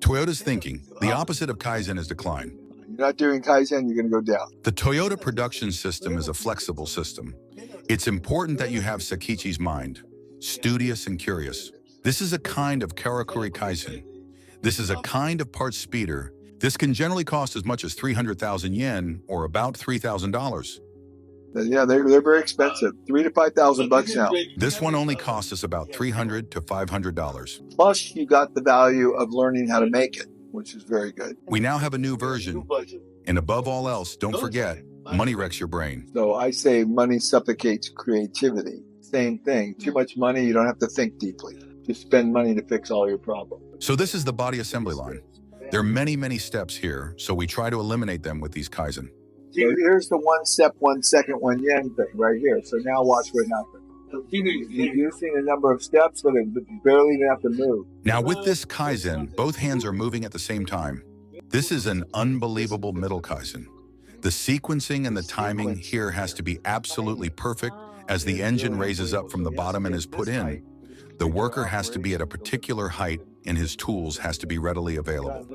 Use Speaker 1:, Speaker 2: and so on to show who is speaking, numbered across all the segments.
Speaker 1: Toyota's thinking, the opposite of Kaizen is decline.
Speaker 2: You're not doing Kaizen, you're going to go down.
Speaker 1: The Toyota production system is a flexible system. It's important that you have Sakichi's mind, studious and curious. This is a kind of Karakuri Kaizen. This is a kind of parts speeder. This can generally cost as much as 300,000 yen, or about $3,000.
Speaker 2: Yeah, they're very expensive. $3,000 to $5,000 now.
Speaker 1: This one only costs us about $300 to $500.
Speaker 2: Plus, you got the value of learning how to make it, which is very good.
Speaker 1: We now have a new version. And above all else, don't forget, money wrecks your brain.
Speaker 2: So I say money suffocates creativity. Same thing. Too much money, you don't have to think deeply. Just spend money to fix all your problems.
Speaker 1: So this is the body assembly line. There are many, many steps here, so we try to eliminate them with these Kaizen.
Speaker 2: So here's the 1 step, 1 second, 1 yen thing right here. So now watch what happens. Reducing the number of steps, but it barely even have to move.
Speaker 1: Now with this Kaizen, both hands are moving at the same time. This is an unbelievable middle Kaizen. The sequencing and the timing here has to be absolutely perfect. As the engine raises up from the bottom and is put in, the worker has to be at a particular height and his tools has to be readily available.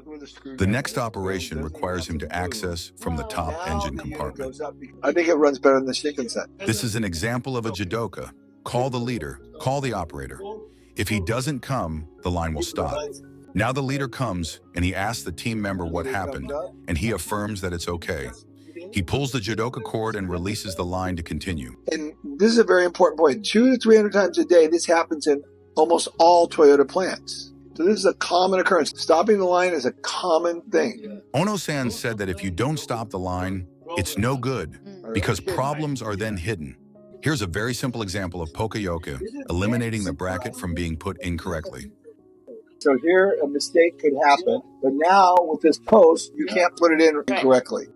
Speaker 1: The next operation requires him to access from the top engine compartment.
Speaker 2: I think it runs better than the Shinkansen.
Speaker 1: This is an example of a Jidoka. Call the leader, call the operator. If he doesn't come, the line will stop. Now the leader comes and he asks the team member what happened, and he affirms that it's okay. He pulls the Jidoka cord and releases the line to continue.
Speaker 2: And this is a very important point. 200 to 300 times a day, this happens in almost all Toyota plants. So this is a common occurrence. Stopping the line is a common thing.
Speaker 1: Ono-san said that if you don't stop the line, it's no good, because problems are then hidden. Here's a very simple example of Poka-Yoke eliminating the bracket from being put incorrectly.
Speaker 2: So here a mistake could happen, but now with this post, you can't put it in incorrectly.